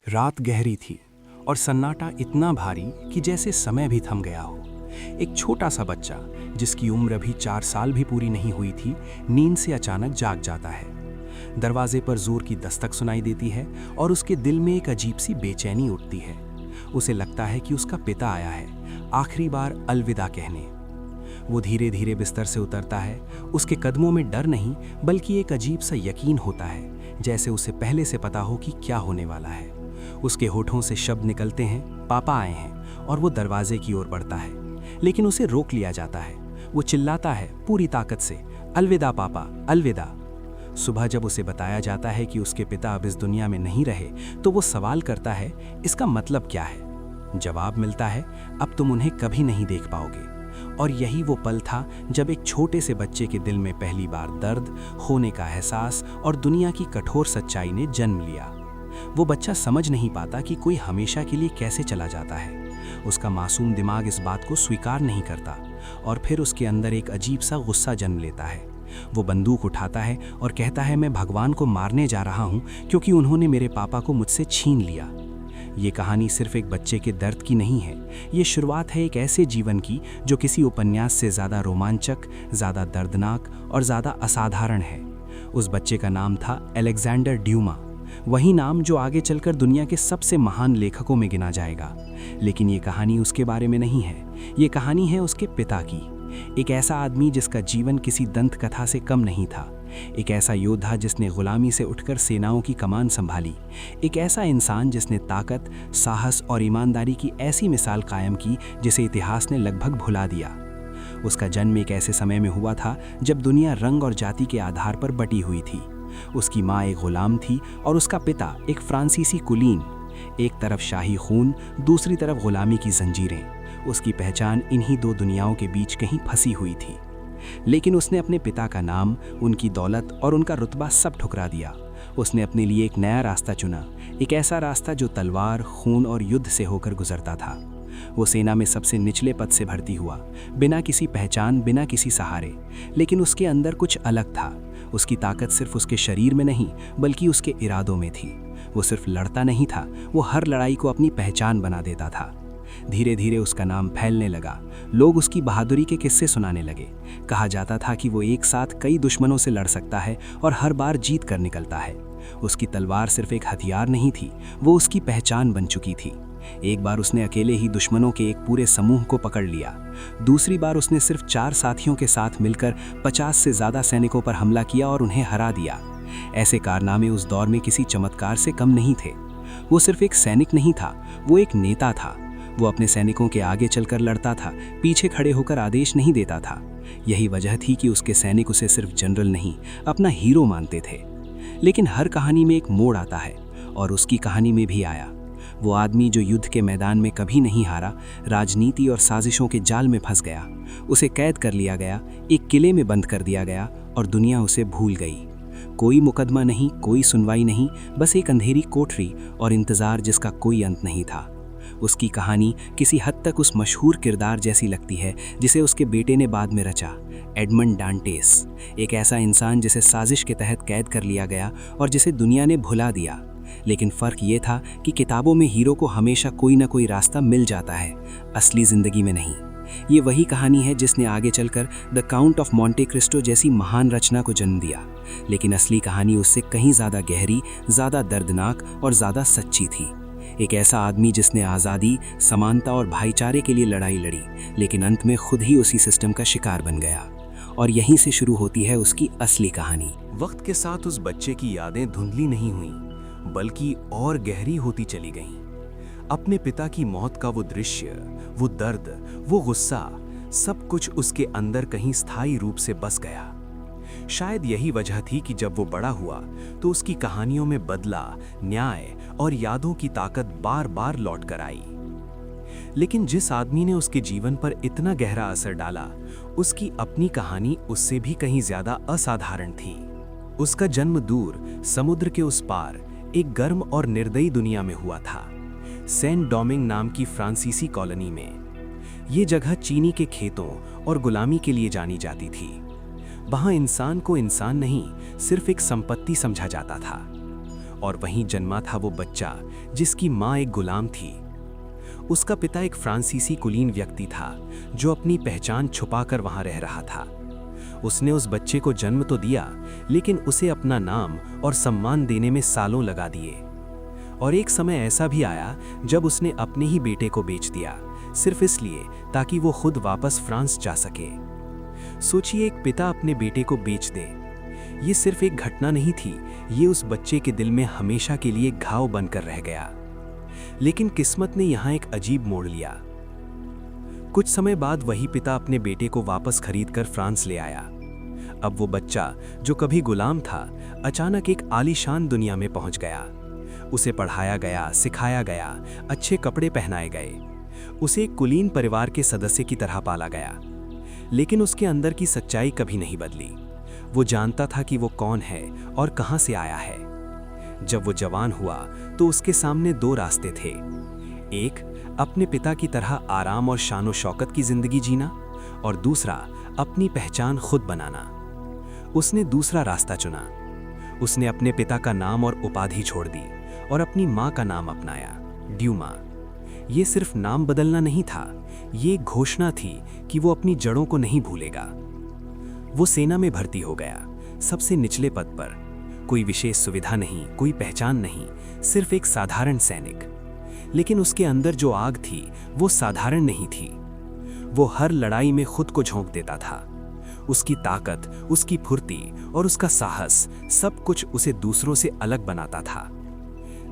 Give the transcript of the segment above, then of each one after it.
रात गहरी थी और सन्नाटा इतना भारी कि जैसे समय भी थम गया हो। एक छोटा सा बच्चा जिसकी उम्र अभी 4 साल भी पूरी नहीं हुई थी, नींद से अचानक जाग जाता है। दरवाजे पर जोर की दस्तक सुनाई देती है और उसके दिल में एक अजीब सी बेचैनी उठती है। उसे लगता है कि उसका पिता आया है, आखिरी बार अलविदा कहने। वो धीरे धीरे बिस्तर से उतरता है। उसके कदमों में डर नहीं बल्कि एक अजीब सा यकीन होता है, जैसे उसे पहले से पता हो कि क्या होने वाला है। उसके होठों से शब्द निकलते हैं, पापा आए हैं, और वो दरवाजे की ओर बढ़ता है, लेकिन उसे रोक लिया जाता है। वो चिल्लाता है पूरी ताकत से, अलविदा पापा, अलविदा। सुबह जब उसे बताया जाता है कि उसके पिता अब इस दुनिया में नहीं रहे, तो वो सवाल करता है, इसका मतलब क्या है? जवाब मिलता है, अब तुम उन्हें कभी नहीं देख पाओगे। और यही वो पल था जब एक छोटे से बच्चे के दिल में पहली बार दर्द, खोने का एहसास और दुनिया की कठोर सच्चाई ने जन्म लिया। वो बच्चा समझ नहीं पाता कि कोई हमेशा के लिए कैसे चला जाता है। उसका मासूम दिमाग इस बात को स्वीकार नहीं करता, और फिर उसके अंदर एक अजीब सा गुस्सा जन्म लेता है। वो बंदूक उठाता है और कहता है, मैं भगवान को मारने जा रहा हूँ क्योंकि उन्होंने मेरे पापा को मुझसे छीन लिया। ये कहानी सिर्फ एक बच्चे के दर्द की नहीं है, ये शुरुआत है एक ऐसे जीवन की जो किसी उपन्यास से ज़्यादा रोमांचक, ज़्यादा दर्दनाक और ज़्यादा असाधारण है। उस बच्चे का नाम था अलेक्जेंडर ड्यूमा, वही नाम जो आगे चलकर दुनिया के सबसे महान लेखकों में गिना जाएगा। लेकिन ये कहानी उसके बारे में नहीं है, ये कहानी है उसके पिता की। एक ऐसा आदमी जिसका जीवन किसी दंत कथा से कम नहीं था, एक ऐसा योद्धा जिसने गुलामी से उठकर सेनाओं की कमान संभाली, एक ऐसा इंसान जिसने ताकत, साहस और ईमानदारी की ऐसी मिसाल कायम की जिसे इतिहास ने लगभग भुला दिया। उसका जन्म एक ऐसे समय में हुआ था जब दुनिया रंग और जाति के आधार पर बटी हुई थी। उसकी माँ एक गुलाम थी और उसका पिता एक फ्रांसीसी कुलीन। एक तरफ शाही खून, दूसरी तरफ गुलामी की जंजीरें। उसकी पहचान इन्हीं दो दुनियाओं के बीच कहीं फंसी हुई थी। लेकिन उसने अपने पिता का नाम, उनकी दौलत और उनका रुतबा सब ठुकरा दिया। उसने अपने लिए एक नया रास्ता चुना, एक ऐसा रास्ता जो तलवार, खून और युद्ध से होकर गुजरता था। वो सेना में सबसे निचले पद से भर्ती हुआ, बिना किसी पहचान, बिना किसी सहारे। लेकिन उसके अंदर कुछ अलग था। उसकी ताकत सिर्फ उसके शरीर में नहीं बल्कि उसके इरादों में थी। वो सिर्फ लड़ता नहीं था, वो हर लड़ाई को अपनी पहचान बना देता था। धीरे धीरे उसका नाम फैलने लगा। लोग उसकी बहादुरी के किस्से सुनाने लगे। कहा जाता था कि वो एक साथ कई दुश्मनों से लड़ सकता है और हर बार जीत कर निकलता है। उसकी तलवार सिर्फ एक हथियार नहीं थी, वो उसकी पहचान बन चुकी थी। एक बार उसने अकेले ही दुश्मनों के एक पूरे समूह को पकड़ लिया। दूसरी बार उसने सिर्फ 4 साथियों के साथ मिलकर 50 से ज़्यादा सैनिकों पर हमला किया और उन्हें हरा दिया। ऐसे कारनामे उस दौर में किसी चमत्कार से कम नहीं थे। वो सिर्फ एक सैनिक नहीं था, वो एक नेता था। वो अपने सैनिकों के आगे चलकर लड़ता था, पीछे खड़े होकर आदेश नहीं देता था। यही वजह थी कि उसके सैनिक उसे सिर्फ जनरल नहीं, अपना हीरो मानते थे। लेकिन हर कहानी में एक मोड़ आता है, और उसकी कहानी में भी आया। वो आदमी जो युद्ध के मैदान में कभी नहीं हारा, राजनीति और साजिशों के जाल में फंस गया। उसे कैद कर लिया गया, एक किले में बंद कर दिया गया, और दुनिया उसे भूल गई। कोई मुकदमा नहीं, कोई सुनवाई नहीं, बस एक अंधेरी कोठरी और इंतजार जिसका कोई अंत नहीं था। उसकी कहानी किसी हद तक उस मशहूर किरदार जैसी लगती है जिसे उसके बेटे ने बाद में रचा, एडमंड डांटेस। एक ऐसा इंसान जिसे साजिश के तहत कैद कर लिया गया और जिसे दुनिया ने भुला दिया। लेकिन फ़र्क ये था कि किताबों में हीरो को हमेशा कोई ना कोई रास्ता मिल जाता है, असली ज़िंदगी में नहीं। ये वही कहानी है जिसने आगे चलकर the count of Monte Cristo जैसी महान रचना को जन्म दिया। लेकिन असली कहानी उससे कहीं ज़्यादा गहरी, ज़्यादा दर्दनाक और ज़्यादा सच्ची थी। एक ऐसा आदमी जिसने आज़ादी, समानता और भाईचारे के लिए लड़ाई लड़ी, लेकिन अंत में खुद ही उसी सिस्टम का शिकार बन गया। और यहीं से शुरू होती है उसकी असली कहानी। वक्त के साथ उस बच्चे की यादें धुंधली नहीं हुईं, बल्कि और गहरी होती चली गईं। अपने पिता की मौत का वो दृश्य, वो दर्द, वो गुस्सा, सब कुछ उसके अंदर कहीं स्थायी रूप से बस गया। शायद यही वजह थी कि जब वो बड़ा हुआ तो उसकी कहानियों में बदला, न्याय और यादों की ताकत बार बार लौट कर आई। लेकिन जिस आदमी ने उसके जीवन पर इतना गहरा असर डाला, उसकी अपनी कहानी उससे भी कहीं ज्यादा असाधारण थी। उसका जन्म दूर, समुद्र के उस पार, एक गर्म और निर्दयी दुनिया में हुआ था, सेंट डोमिंग नाम की फ्रांसीसी कॉलोनी में। ये जगह चीनी के खेतों और गुलामी के लिए जानी जाती थी। वहां इंसान को इंसान नहीं, सिर्फ एक संपत्ति समझा जाता था। और वहीं जन्मा था वो बच्चा जिसकी माँ एक गुलाम थी। उसका पिता एक फ्रांसीसी कुलीन व्यक्ति था जो अपनी पहचान छुपाकर वहां रह रहा था। उसने उस बच्चे को जन्म तो दिया, लेकिन उसे अपना नाम और सम्मान देने में सालों लगा दिए। और एक समय ऐसा भी आया जब उसने अपने ही बेटे को बेच दिया, सिर्फ इसलिए ताकि वो खुद वापस फ्रांस जा सके। सोचिए, एक पिता अपने बेटे को बेच दे। ये सिर्फ एक घटना नहीं थी, ये उस बच्चे के दिल में हमेशा के लिए घाव बनकर रह गया। लेकिन किस्मत ने यहाँ एक अजीब मोड़ लिया। कुछ समय बाद वही पिता अपने बेटे को वापस खरीदकर फ्रांस ले आया। अब वो बच्चा जो कभी गुलाम था, अचानक एक आलीशान दुनिया में पहुंच गया। उसे पढ़ाया गया, सिखाया गया, अच्छे कपड़े पहनाए गए। उसे एक कुलीन परिवार के सदस्य की तरह पाला गया। लेकिन उसके अंदर की सच्चाई कभी नहीं बदली। वो जानता था कि वो कौन है और कहां से आया है। जब वो जवान हुआ तो उसके सामने दो रास्ते थे। एक, अपने पिता की तरह आराम और शान शौकत की जिंदगी जीना, और दूसरा, अपनी पहचान खुद बनाना। उसने दूसरा रास्ता चुना। उसने अपने पिता का नाम और उपाधि छोड़ दी और अपनी माँ का नाम अपनाया, ड्यूमा। ये सिर्फ नाम बदलना नहीं था, ये एक घोषणा थी कि वो अपनी जड़ों को नहीं भूलेगा। वो सेना में भर्ती हो गया, सबसे निचले पद पर। कोई विशेष सुविधा नहीं, कोई पहचान नहीं, सिर्फ एक साधारण सैनिक। लेकिन उसके अंदर जो आग थी वो साधारण नहीं थी। वो हर लड़ाई में खुद को झोंक देता था। उसकी ताकत, उसकी फुर्ती और उसका साहस, सब कुछ उसे दूसरों से अलग बनाता था।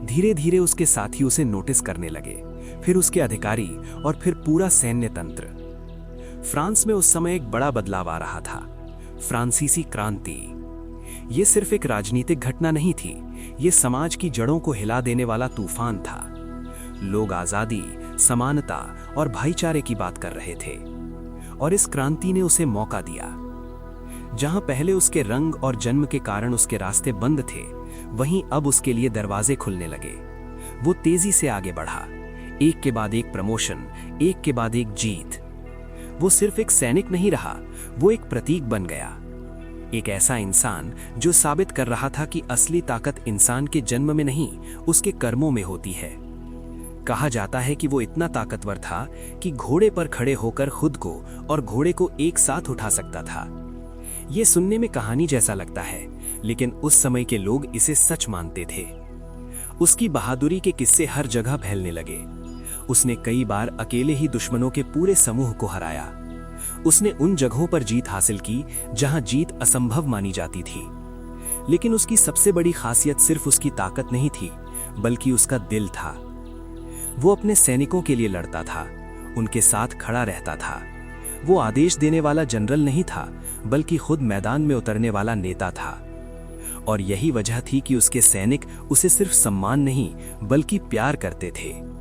धीरे धीरे उसके साथी उसे नोटिस करने लगे, फिर उसके अधिकारी और फिर पूरा सैन्य तंत्र। फ्रांस में उस समय एक बड़ा बदलाव आ रहा था, फ्रांसीसी क्रांति। ये सिर्फ एक राजनीतिक घटना नहीं थी, ये समाज की जड़ों को हिला देने वाला तूफान था। लोग आजादी, समानता और भाईचारे की बात कर रहे थे, और इस क्रांति ने उसे मौका दिया। जहां पहले उसके रंग और जन्म के कारण उसके रास्ते बंद थे, वहीं अब उसके लिए दरवाजे खुलने लगे। वो तेजी से आगे बढ़ा, एक के बाद एक प्रमोशन, एक के बाद एक जीत। वो सिर्फ एक सैनिक नहीं रहा, वो एक प्रतीक बन गया। एक ऐसा इंसान जो साबित कर रहा था कि असली ताकत इंसान के जन्म में नहीं, उसके कर्मों में होती है। कहा जाता है कि वो इतना ताकतवर था कि घोड़े पर खड़े होकर खुद को और घोड़े को एक साथ उठा सकता था। ये सुनने में कहानी जैसा लगता है, लेकिन उस समय के लोग इसे सच मानते थे। उसकी बहादुरी के किस्से हर जगह फैलने लगे। उसने कई बार अकेले ही दुश्मनों के पूरे समूह को हराया। उसने उन जगहों पर जीत हासिल की जहां जीत असंभव मानी जाती थी। लेकिन उसकी सबसे बड़ी खासियत सिर्फ उसकी ताकत नहीं थी, बल्कि उसका दिल था। वो अपने सैनिकों के लिए लड़ता था, उनके साथ खड़ा रहता था। वो आदेश देने वाला जनरल नहीं था, बल्कि खुद मैदान में उतरने वाला नेता था। और यही वजह थी कि उसके सैनिक उसे सिर्फ सम्मान नहीं, बल्कि प्यार करते थे।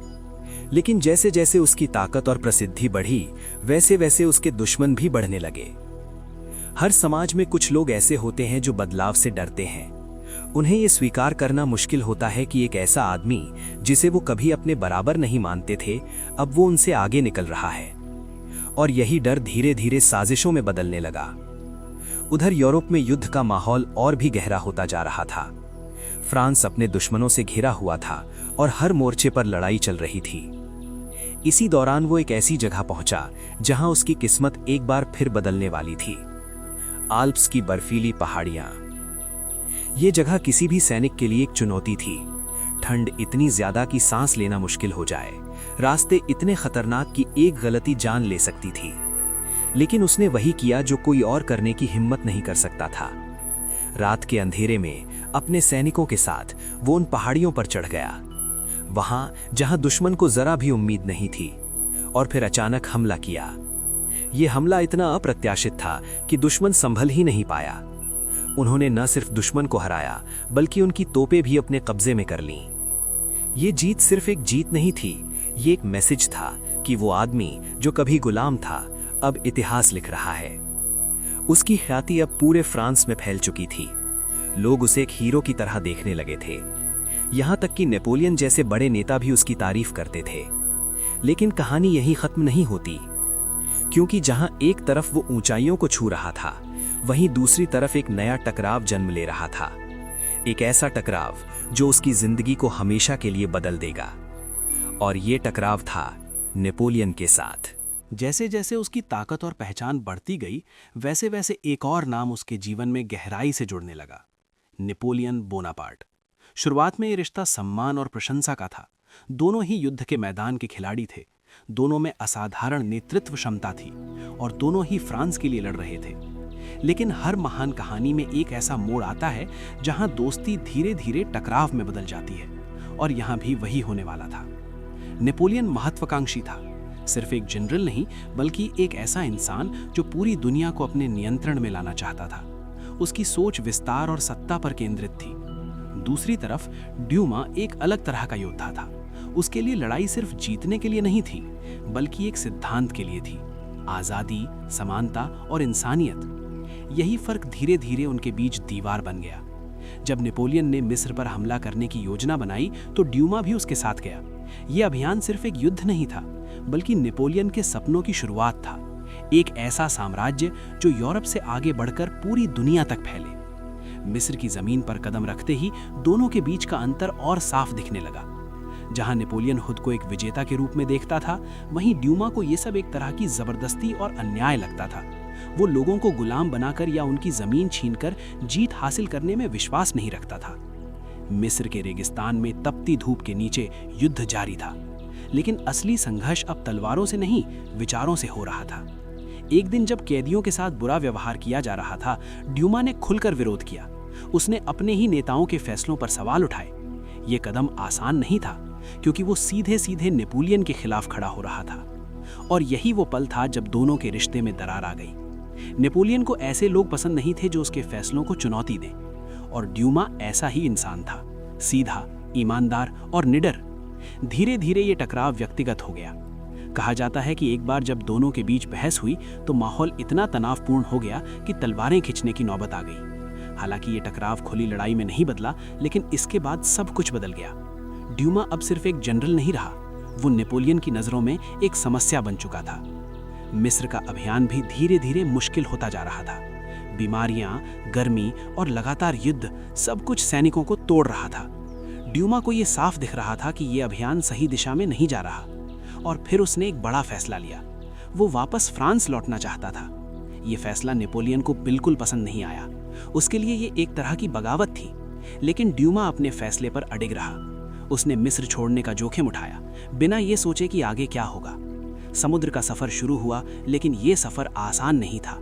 लेकिन जैसे जैसे उसकी ताकत और प्रसिद्धि बढ़ी, वैसे वैसे उसके दुश्मन भी बढ़ने लगे। हर समाज में कुछ लोग ऐसे होते हैं जो बदलाव से डरते हैं। उन्हें यह स्वीकार करना मुश्किल होता है कि एक ऐसा आदमी जिसे वो कभी अपने बराबर नहीं मानते थे, अब वो उनसे आगे निकल रहा है। और यही डर धीरे धीरे साजिशों में बदलने लगा। उधर यूरोप में युद्ध का माहौल और भी गहरा होता जा रहा था। फ्रांस अपने दुश्मनों से घिरा हुआ था और हर मोर्चे पर लड़ाई चल रही थी। इसी दौरान वो एक ऐसी जगह पहुंचा जहां उसकी किस्मत एक बार फिर बदलने वाली थी। आल्प्स की बर्फीली पहाड़ियां। ये जगह किसी भी सैनिक के लिए एक चुनौती थी। ठंड इतनी ज्यादा कि सांस लेना मुश्किल हो जाए, रास्ते इतने खतरनाक कि एक गलती जान ले सकती थी। लेकिन उसने वही किया जो कोई और करने की हिम्मत नहीं कर सकता था। रात के अंधेरे में अपने सैनिकों के साथ वो उन पहाड़ियों पर चढ़ गया, वहां जहां दुश्मन को जरा भी उम्मीद नहीं थी। और फिर अचानक हमला किया। यह हमला इतना अप्रत्याशित था कि दुश्मन संभल ही नहीं पाया। उन्होंने न सिर्फ दुश्मन को हराया, बल्कि उनकी तोपें भी अपने कब्जे में कर लीं। ये जीत सिर्फ एक जीत नहीं थी, ये एक मैसेज था कि वो आदमी जो कभी गुलाम था, अब इतिहास लिख रहा है। उसकी ख्याति अब पूरे फ्रांस में फैल चुकी थी। लोग उसे एक हीरो की तरह देखने लगे थे। यहां तक कि नेपोलियन जैसे बड़े नेता भी उसकी तारीफ करते थे। लेकिन कहानी यही खत्म नहीं होती, क्योंकि जहां एक तरफ वो ऊंचाइयों को छू रहा था, वहीं दूसरी तरफ एक नया टकराव जन्म ले रहा था। एक ऐसा टकराव जो उसकी जिंदगी को हमेशा के लिए बदल देगा। और ये टकराव था नेपोलियन के साथ। जैसे जैसे उसकी ताकत और पहचान बढ़ती गई, वैसे वैसे एक और नाम उसके जीवन में गहराई से जुड़ने लगा, नेपोलियन बोनापार्ट। शुरुआत में ये रिश्ता सम्मान और प्रशंसा का था। दोनों ही युद्ध के मैदान के खिलाड़ी थे, दोनों में असाधारण नेतृत्व क्षमता थी और दोनों ही फ्रांस के लिए लड़ रहे थे। लेकिन हर महान कहानी में एक ऐसा मोड़ आता है जहां दोस्ती धीरे धीरे टकराव में बदल जाती है, और यहां भी वही होने वाला था। नेपोलियन महत्वाकांक्षी था, सिर्फ एक जनरल नहीं बल्कि एक ऐसा इंसान जो पूरी दुनिया को अपने नियंत्रण में लाना चाहता था। उसकी सोच विस्तार और सत्ता पर केंद्रित थी। दूसरी तरफ ड्यूमा एक अलग तरह का योद्धा था। उसके लिए लड़ाई सिर्फ जीतने के लिए नहीं थी, बल्कि एक सिद्धांत के लिए थी, आजादी, समानता और इंसानियत। यही फर्क धीरे धीरे उनके बीच दीवार बन गया। जब नेपोलियन ने मिस्र पर हमला करने की योजना बनाई तो ड्यूमा भी उसके साथ गया। यह अभियान सिर्फ एक युद्ध नहीं था, बल्कि नेपोलियन के सपनों की शुरुआत था, एक ऐसा साम्राज्य जो यूरोप से आगे बढ़कर पूरी दुनिया तक फैले। मिस्र की जमीन पर कदम रखते ही दोनों के बीच का अंतर और साफ दिखने लगा। जहां नेपोलियन खुद को एक विजेता के रूप में देखता था, वहीं ड्यूमा को यह सब एक तरह की जबरदस्ती और अन्याय लगता था। वो लोगों को गुलाम बनाकर या उनकी जमीन छीनकर जीत हासिल करने में विश्वास नहीं रखता था। मिस्र के रेगिस्तान में तपती धूप के नीचे युद्ध जारी था, लेकिन असली संघर्ष अब तलवारों से नहीं, विचारों से हो रहा था। एक दिन जब कैदियों के साथ बुरा व्यवहार किया जा रहा था, ड्यूमा ने खुलकर विरोध किया। उसने अपने ही नेताओं के फैसलों पर सवाल उठाए। ये कदम आसान नहीं था, क्योंकि वो सीधे सीधे नेपोलियन के खिलाफ खड़ा हो रहा था। और यही वो पल था जब दोनों के रिश्ते में दरार आ गई। नेपोलियन को ऐसे लोग पसंद नहीं थे जो उसके फैसलों को चुनौती दें, और ड्यूमा ऐसा ही इंसान था, सीधा, ईमानदार और निडर। धीरे धीरे ये टकराव व्यक्तिगत हो गया। कहा जाता है कि एक बार जब दोनों के बीच बहस हुई तो माहौल इतना तनावपूर्ण हो गया कि तलवारें खींचने की नौबत आ गई। हालांकि ये टकराव खुली लड़ाई में नहीं बदला, लेकिन इसके बाद सब कुछ बदल गया। ड्यूमा अब सिर्फ एक जनरल नहीं रहा, वो नेपोलियन की नज़रों में एक समस्या बन चुका था। मिस्र का अभियान भी धीरे धीरे मुश्किल होता जा रहा था। बीमारियां, गर्मी और लगातार युद्ध सब कुछ सैनिकों को तोड़ रहा था। ड्यूमा को ये साफ दिख रहा था कि ये अभियान सही दिशा में नहीं जा रहा, और फिर उसने एक बड़ा फैसला लिया। वो वापस फ्रांस लौटना चाहता था। ये फैसला नेपोलियन को बिल्कुल पसंद नहीं आया। उसके लिए ये एक तरह की बगावत थी, लेकिन ड्यूमा अपने फैसले पर अडिग रहा। उसने मिस्र छोड़ने का जोखिम उठाया, बिना ये सोचे कि आगे क्या होगा। समुद्र का सफर शुरू हुआ, लेकिन ये सफर आसान नहीं था।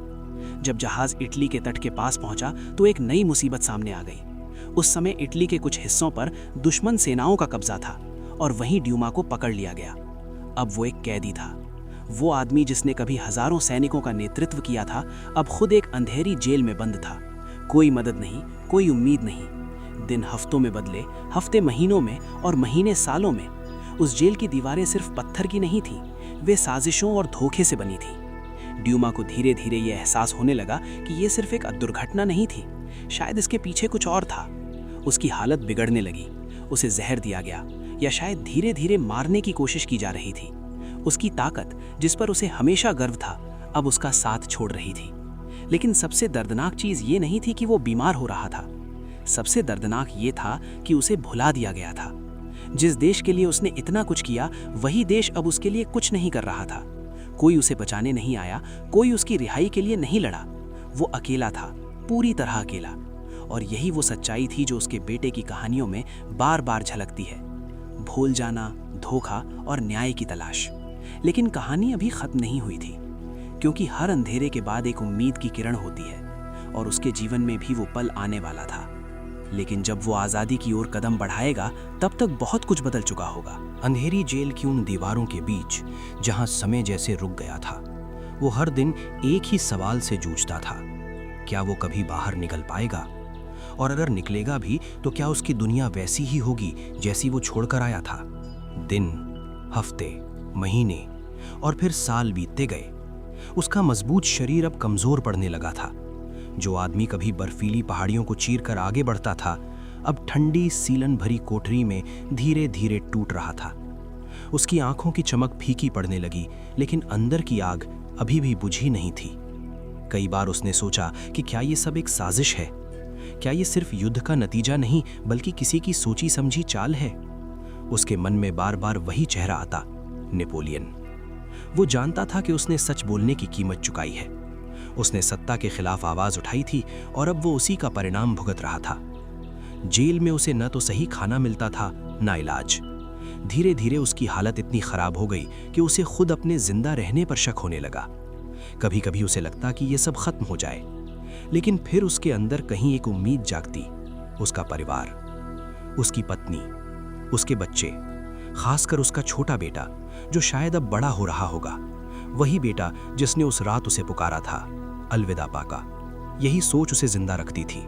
जब जहाज इटली के तट के पास पहुंचा तो एक नई मुसीबत सामने आ गई। उस समय इटली के कुछ हिस्सों पर दुश्मन सेनाओं का कब्जा था, और वहीं ड्यूमा को पकड़ लिया गया। अब वो एक कैदी था। वो आदमी जिसने कभी हजारों सैनिकों का नेतृत्व किया था, अब खुद एक अंधेरी जेल में बंद था। कोई मदद नहीं, कोई उम्मीद नहीं। दिन हफ्तों में बदले, हफ्ते महीनों में और महीने सालों में। उस जेल की दीवारें सिर्फ पत्थर की नहीं थी, वे साजिशों और धोखे से बनी थी। ड्यूमा को धीरे धीरे यह एहसास होने लगा कि यह सिर्फ एक दुर्घटना नहीं थी, शायद इसके पीछे कुछ और था। उसकी हालत बिगड़ने लगी, उसे जहर दिया गया, या शायद धीरे धीरे मारने की कोशिश की जा रही थी। उसकी ताकत, जिस पर उसे हमेशा गर्व था, अब उसका साथ छोड़ रही थी। लेकिन सबसे दर्दनाक चीज ये नहीं थी कि वो बीमार हो रहा था। सबसे दर्दनाक ये था कि उसे भुला दिया गया था। जिस देश के लिए उसने इतना कुछ किया, वही देश अब उसके लिए कुछ नहीं कर रहा था। कोई उसे बचाने नहीं आया, कोई उसकी रिहाई के लिए नहीं लड़ा। वो अकेला था, पूरी तरह अकेला। और यही वो सच्चाई थी जो उसके बेटे की कहानियों में बार बार झलकती है। भूल जाना, धोखा और न्याय की तलाश। लेकिन कहानी अभी खत्म नहीं हुई थी, क्योंकि हर अंधेरे के बाद एक उम्मीद की किरण होती है, और उसके जीवन में भी वो पल आने वाला था। लेकिन जब वो आज़ादी की ओर कदम बढ़ाएगा, तब तक बहुत कुछ बदल चुका होगा। अंधेरी जेल की उन दीवारों के बीच जहां समय जैसे रुक गया था, वो हर दिन एक ही सवाल से जूझता था, क्या वो कभी बाहर निकल पाएगा? और अगर निकलेगा भी तो क्या उसकी दुनिया वैसी ही होगी जैसी वो छोड़कर आया था? दिन, हफ्ते, महीने और फिर साल बीतते गए। उसका मजबूत शरीर अब कमजोर पड़ने लगा था। जो आदमी कभी बर्फीली पहाड़ियों को चीरकर आगे बढ़ता था, अब ठंडी सीलन भरी कोठरी में धीरे धीरे टूट रहा था। उसकी आंखों की चमक फीकी पड़ने लगी, लेकिन अंदर की आग अभी भी बुझी नहीं थी। कई बार उसने सोचा कि क्या ये सब एक साजिश है, क्या ये सिर्फ युद्ध का नतीजा नहीं बल्कि किसी की सोची समझी चाल है? उसके मन में बार बार वही चेहरा आता, नेपोलियन। वो जानता था कि उसने सच बोलने की कीमत चुकाई है। उसने सत्ता के खिलाफ आवाज उठाई थी और अब वो उसी का परिणाम भुगत रहा था। जेल में उसे न तो सही खाना मिलता था, न इलाज। धीरे धीरे उसकी हालत इतनी खराब हो गई कि उसे खुद अपने जिंदा रहने पर शक होने लगा। कभी कभी उसे लगता कि ये सब खत्म हो जाए, लेकिन फिर उसके अंदर कहीं एक उम्मीद जागती। उसका परिवार, उसकी पत्नी, उसके बच्चे, खासकर उसका छोटा बेटा जो शायद अब बड़ा हो रहा होगा। वही बेटा जिसने उस रात उसे पुकारा था, अलविदा पाका। यही सोच उसे जिंदा रखती थी।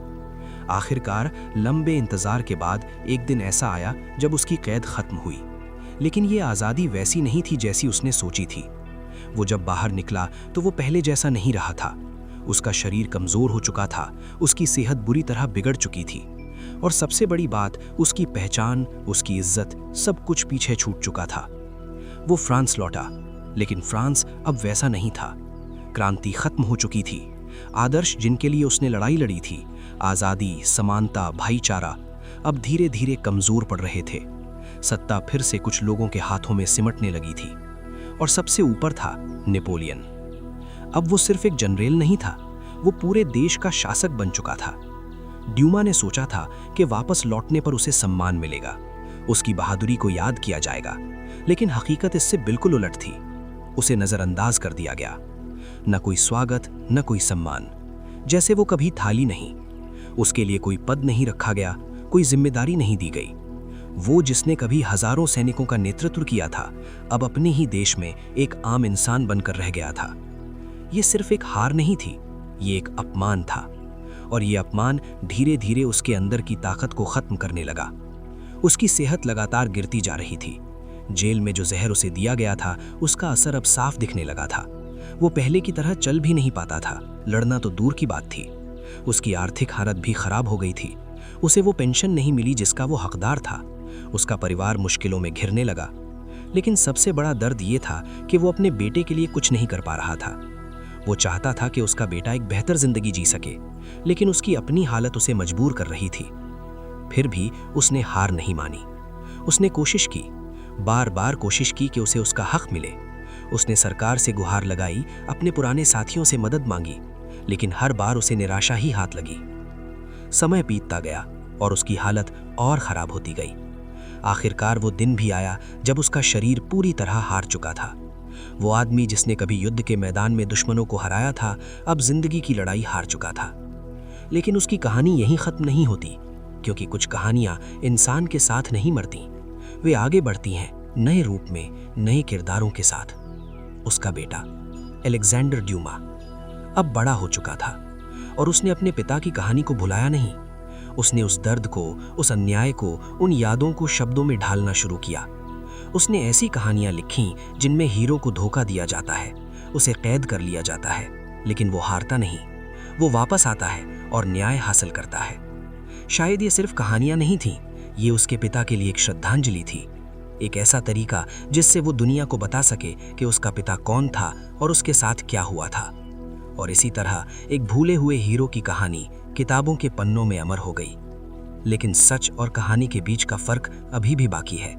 आखिरकार लंबे इंतजार के बाद एक दिन ऐसा आया जब उसकी कैद खत्म हुई। लेकिन ये आज़ादी वैसी नहीं थी जैसी उसने सोची थी। वो जब बाहर निकला तो वो पहले जैसा नहीं रहा था। उसका शरीर कमज़ोर हो चुका था, उसकी सेहत बुरी तरह बिगड़ चुकी थी, और सबसे बड़ी बात, उसकी पहचान, उसकी इज्जत, सब कुछ पीछे छूट चुका था। वो फ्रांस लौटा, लेकिन फ्रांस अब वैसा नहीं था। क्रांति खत्म हो चुकी थी। आदर्श जिनके लिए उसने लड़ाई लड़ी थी, आज़ादी, समानता, भाईचारा, अब धीरे धीरे कमज़ोर पड़ रहे थे। सत्ता फिर से कुछ लोगों के हाथों में सिमटने लगी थी, और सबसे ऊपर था नेपोलियन। अब वो सिर्फ एक जनरल नहीं था, वो पूरे देश का शासक बन चुका था। ड्यूमा ने सोचा था कि वापस लौटने पर उसे सम्मान मिलेगा, उसकी बहादुरी को याद किया जाएगा, लेकिन हकीकत इससे बिल्कुल उलट थी। उसे नज़रअंदाज कर दिया गया। न कोई स्वागत, न कोई सम्मान, जैसे वो कभी था ही नहीं। उसके लिए कोई पद नहीं रखा गया, कोई जिम्मेदारी नहीं दी गई। वो जिसने कभी हजारों सैनिकों का नेतृत्व किया था, अब अपने ही देश में एक आम इंसान बनकर रह गया था। ये सिर्फ एक हार नहीं थी, ये एक अपमान था, और ये अपमान धीरे धीरे उसके अंदर की ताकत को खत्म करने लगा। उसकी सेहत लगातार गिरती जा रही थी। जेल में जो जहर उसे दिया गया था, उसका असर अब साफ दिखने लगा था। वो पहले की तरह चल भी नहीं पाता था, लड़ना तो दूर की बात थी। उसकी आर्थिक हालत भी खराब हो गई थी। उसे वो पेंशन नहीं मिली जिसका वो हकदार था। उसका परिवार मुश्किलों में घिरने लगा। लेकिन सबसे बड़ा दर्द ये था कि वो अपने बेटे के लिए कुछ नहीं कर पा रहा था। वो चाहता था कि उसका बेटा एक बेहतर जिंदगी जी सके, लेकिन उसकी अपनी हालत उसे मजबूर कर रही थी। फिर भी उसने हार नहीं मानी। उसने कोशिश की, बार बार कोशिश की कि उसे उसका हक मिले। उसने सरकार से गुहार लगाई, अपने पुराने साथियों से मदद मांगी, लेकिन हर बार उसे निराशा ही हाथ लगी। समय बीतता गया और उसकी हालत और खराब होती गई। आखिरकार वो दिन भी आया जब उसका शरीर पूरी तरह हार चुका था। वो आदमी जिसने कभी युद्ध के मैदान में दुश्मनों को हराया था, अब जिंदगी की लड़ाई हार चुका था। लेकिन उसकी कहानी यहीं खत्म नहीं होती, क्योंकि कुछ कहानियां इंसान के साथ नहीं मरती, वे आगे बढ़ती हैं नए रूप में, नए किरदारों के साथ। उसका बेटा अलेक्जेंडर ड्यूमा अब बड़ा हो चुका था, और उसने अपने पिता की कहानी को भुलाया नहीं। उसने उस दर्द को, उस अन्याय को, उन यादों को शब्दों में ढालना शुरू किया। उसने ऐसी कहानियां लिखीं जिनमें हीरो को धोखा दिया जाता है, उसे कैद कर लिया जाता है, लेकिन वो हारता नहीं। वो वापस आता है और न्याय हासिल करता है। शायद ये सिर्फ कहानियां नहीं थीं, ये उसके पिता के लिए एक श्रद्धांजलि थी, एक ऐसा तरीका जिससे वो दुनिया को बता सके कि उसका पिता कौन था और उसके साथ क्या हुआ था। और इसी तरह एक भूले हुए हीरो की कहानी किताबों के पन्नों में अमर हो गई। लेकिन सच और कहानी के बीच का फर्क अभी भी बाकी है,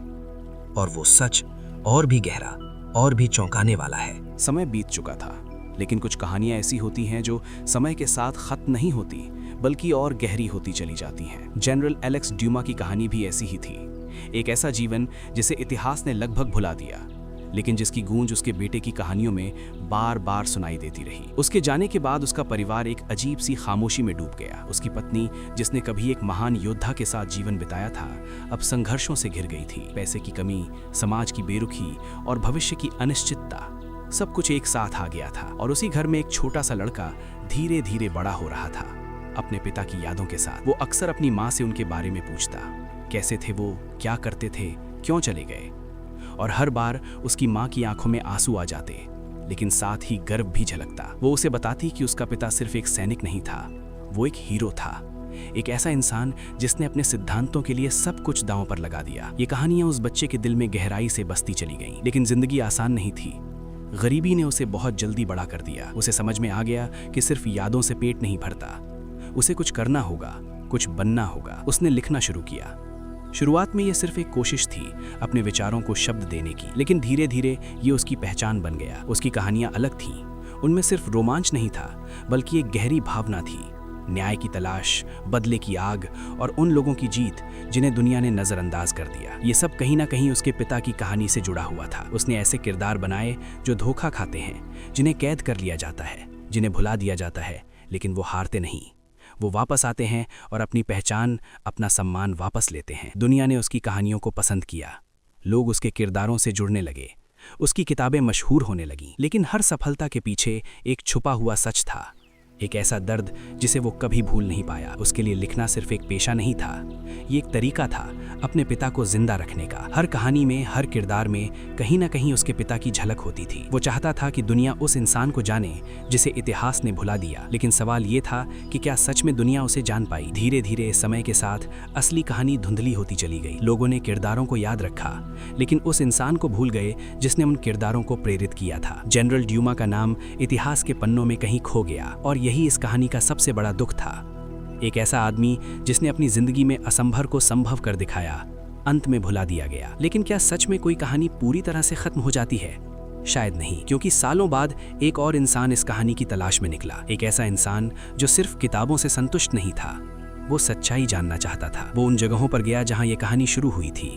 और वो सच और भी गहरा और भी चौंकाने वाला है। समय बीत चुका था, लेकिन कुछ कहानियां ऐसी होती हैं जो समय के साथ खत्म नहीं होती, बल्कि और गहरी होती चली जाती हैं। जनरल एलेक्स ड्यूमा की कहानी भी ऐसी ही थी। एक ऐसा जीवन जिसे इतिहास ने लगभग भुला दिया, लेकिन जिसकी गूंज उसके बेटे की कहानियों में बार बार सुनाई देती रही। उसके जाने के बाद उसका परिवार एक अजीब सी खामोशी में डूब गया। उसकी पत्नी, जिसने कभी एक महान योद्धा के साथ जीवन बिताया था, अब संघर्षों से घिर गई थी। पैसे की कमी, समाज की बेरुखी और भविष्य की अनिश्चितता, सब कुछ एक साथ आ गया था। और उसी घर में एक छोटा सा लड़का धीरे धीरे बड़ा हो रहा था, अपने पिता की यादों के साथ। वो अक्सर अपनी माँ से उनके बारे में पूछता, कैसे थे वो, क्या करते थे, क्यों चले गए। और हर बार उसकी माँ की आंखों में आंसू आ जाते, लेकिन साथ ही गर्व भी झलकता। वो उसे बताती कि उसका पिता सिर्फ एक सैनिक नहीं था, वो एक हीरो था, एक ऐसा इंसान जिसने अपने सिद्धांतों के लिए सब कुछ दांव पर लगा दिया। ये कहानियां उस बच्चे के दिल में गहराई से बसती चली गईं। लेकिन जिंदगी आसान नहीं थी। गरीबी ने उसे बहुत जल्दी बड़ा कर दिया। उसे समझ में आ गया कि सिर्फ यादों से पेट नहीं भरता, उसे कुछ करना होगा, कुछ बनना होगा। उसने लिखना शुरू किया। शुरुआत में यह सिर्फ एक कोशिश थी अपने विचारों को शब्द देने की, लेकिन धीरे धीरे ये उसकी पहचान बन गया। उसकी कहानियां अलग थीं। उनमें सिर्फ रोमांच नहीं था, बल्कि एक गहरी भावना थी। न्याय की तलाश, बदले की आग और उन लोगों की जीत जिन्हें दुनिया ने नज़रअंदाज कर दिया। ये सब कहीं ना कहीं उसके पिता की कहानी से जुड़ा हुआ था। उसने ऐसे किरदार बनाए जो धोखा खाते हैं, जिन्हें कैद कर लिया जाता है, जिन्हें भुला दिया जाता है, लेकिन वो हारते नहीं। वो वापस आते हैं और अपनी पहचान, अपना सम्मान वापस लेते हैं। दुनिया ने उसकी कहानियों को पसंद किया। लोग उसके किरदारों से जुड़ने लगे। उसकी किताबें मशहूर होने लगीं। लेकिन हर सफलता के पीछे एक छुपा हुआ सच था, एक ऐसा दर्द जिसे वो कभी भूल नहीं पाया। उसके लिए लिखना सिर्फ एक पेशा नहीं था, ये एक तरीका था अपने पिता को जिंदा रखने का। हर कहानी में, हर किरदार में कहीं ना कहीं उसके पिता की झलक होती थी। वो चाहता था कि दुनिया उस इंसान को जाने जिसे इतिहास ने भुला दिया। लेकिन सवाल ये था कि क्या सच में दुनिया उसे जान पाई? धीरे धीरे समय के साथ असली कहानी धुंधली होती चली गई। लोगों ने किरदारों को याद रखा, लेकिन उस इंसान को भूल गए जिसने उन किरदारों को प्रेरित किया था। जनरल ड्यूमा का नाम इतिहास के पन्नों में कहीं खो गया, और यही इस कहानी का सबसे बड़ा दुख था। एक ऐसा आदमी जिसने अपनी जिंदगी में असंभव को संभव कर दिखाया, अंत में भुला दिया गया। लेकिन क्या सच में कोई कहानी पूरी तरह से खत्म हो जाती है? शायद नहीं, क्योंकि सालों बाद एक और इंसान इस कहानी की तलाश में निकला। एक ऐसा इंसान जो सिर्फ किताबों से संतुष्ट नहीं था, वो सच्चाई जानना चाहता था। वो उन जगहों पर गया जहां ये कहानी शुरू हुई थी।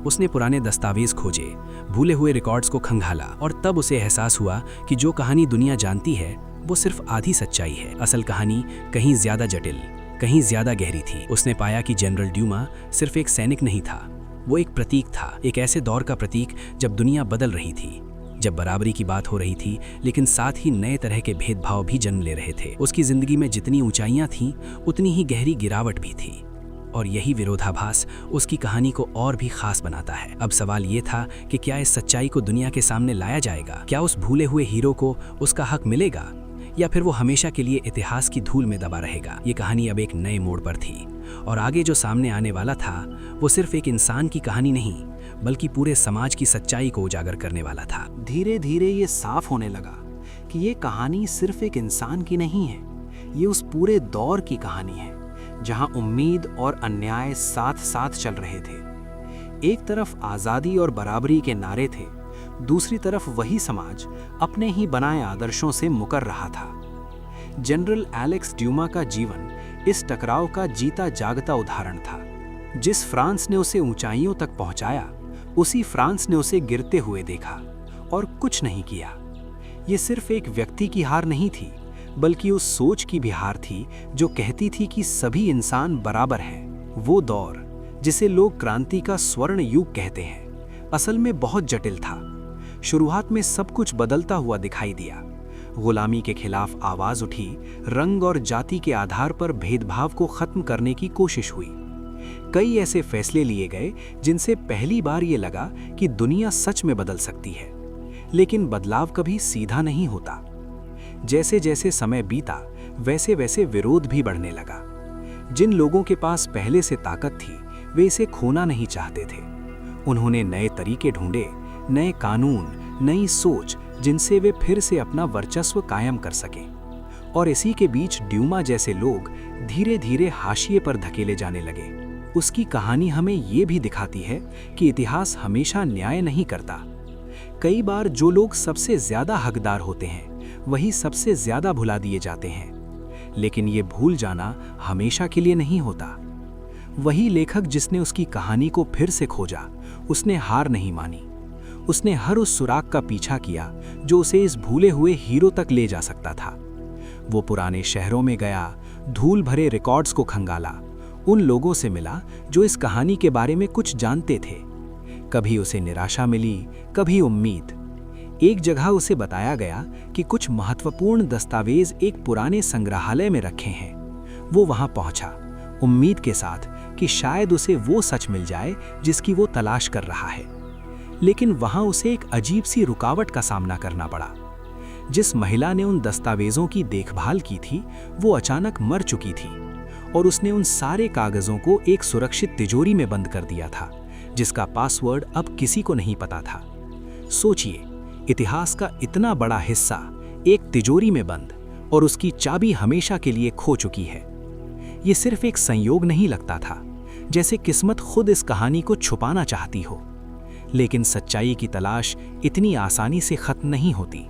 उसने पुराने दस्तावेज खोजे, भूले हुए रिकॉर्ड्स को खंगाला, और तब उसे एहसास हुआ कि जो कहानी दुनिया जानती है वो सिर्फ आधी सच्चाई है। असल कहानी कहीं ज्यादा जटिल, कहीं ज्यादा गहरी थी। उसने पाया कि जनरल ड्यूमा सिर्फ एक सैनिक नहीं था, वो एक प्रतीक था। एक ऐसे दौर का प्रतीक जब दुनिया बदल रही थी, जब बराबरी की बात हो रही थी, लेकिन साथ ही नए तरह के भेदभाव भी जन्म ले रहे थे। उसकी जिंदगी में जितनी ऊंचाइयां थीं, उतनी ही गहरी गिरावट भी थी, और यही विरोधाभास उसकी कहानी को और भी खास बनाता है। अब सवाल ये था कि क्या इस सच्चाई को दुनिया के सामने लाया जाएगा? क्या उस भूले हुए हीरो को उसका हक मिलेगा, या फिर वो हमेशा के लिए इतिहास की धूल में दबा रहेगा? ये कहानी अब एक नए मोड़ पर थी, और आगे जो सामने आने वाला था वो सिर्फ एक इंसान की कहानी नहीं, बल्कि पूरे समाज की सच्चाई को उजागर करने वाला था। धीरे धीरे ये साफ होने लगा कि ये कहानी सिर्फ एक इंसान की नहीं है, ये उस पूरे दौर की कहानी है जहां उम्मीद और अन्याय साथ साथ चल रहे थे। एक तरफ आज़ादी और बराबरी के नारे थे, दूसरी तरफ वही समाज अपने ही बनाए आदर्शों से मुकर रहा था। जनरल एलेक्स ड्यूमा का जीवन इस टकराव का जीता जागता उदाहरण था। जिस फ्रांस ने उसे ऊंचाइयों तक पहुंचाया, उसी फ्रांस ने उसे गिरते हुए देखा और कुछ नहीं किया। ये सिर्फ एक व्यक्ति की हार नहीं थी, बल्कि उस सोच की भी हार थी जो कहती थी कि सभी इंसान बराबर हैं। वो दौर जिसे लोग क्रांति का स्वर्ण युग कहते हैं, असल में बहुत जटिल था। शुरुआत में सब कुछ बदलता हुआ दिखाई दिया। गुलामी के खिलाफ आवाज उठी, रंग और जाति के आधार पर भेदभाव को खत्म करने की कोशिश हुई। कई ऐसे फैसले लिए गए जिनसे पहली बार ये लगा कि दुनिया सच में बदल सकती है। लेकिन बदलाव कभी सीधा नहीं होता। जैसे जैसे समय बीता, वैसे वैसे विरोध भी बढ़ने लगा। जिन लोगों के पास पहले से ताकत थी, वे इसे खोना नहीं चाहते थे। उन्होंने नए तरीके ढूंढे, नए कानून, नई सोच, जिनसे वे फिर से अपना वर्चस्व कायम कर सकें। और इसी के बीच ड्यूमा जैसे लोग धीरे धीरे हाशिए पर धकेले जाने लगे। उसकी कहानी हमें ये भी दिखाती है कि इतिहास हमेशा न्याय नहीं करता। कई बार जो लोग सबसे ज्यादा हकदार होते हैं, वही सबसे ज्यादा भुला दिए जाते हैं। लेकिन ये भूल जाना हमेशा के लिए नहीं होता। वही लेखक जिसने उसकी कहानी को फिर से खोजा, उसने हार नहीं मानी। उसने हर उस सुराग का पीछा किया जो उसे इस भूले हुए हीरो तक ले जा सकता था। वो पुराने शहरों में गया, धूल भरे रिकॉर्ड्स को खंगाला, उन लोगों से मिला जो इस कहानी के बारे में कुछ जानते थे। कभी उसे निराशा मिली, कभी उम्मीद। एक जगह उसे बताया गया कि कुछ महत्वपूर्ण दस्तावेज एक पुराने संग्रहालय में रखे हैं। वो वहां पहुंचा, उम्मीद के साथ कि शायद उसे वो सच मिल जाए जिसकी वो तलाश कर रहा है। लेकिन वहां उसे एक अजीब सी रुकावट का सामना करना पड़ा। जिस महिला ने उन दस्तावेजों की देखभाल की थी, वो अचानक मर चुकी थी, और उसने उन सारे कागजों को एक सुरक्षित तिजोरी में बंद कर दिया था, जिसका पासवर्ड अब किसी को नहीं पता था। सोचिए, इतिहास का इतना बड़ा हिस्सा एक तिजोरी में बंद, और उसकी चाबी हमेशा के लिए खो चुकी है। ये सिर्फ एक संयोग नहीं लगता था, जैसे किस्मत खुद इस कहानी को छुपाना चाहती हो। लेकिन सच्चाई की तलाश इतनी आसानी से खत्म नहीं होती।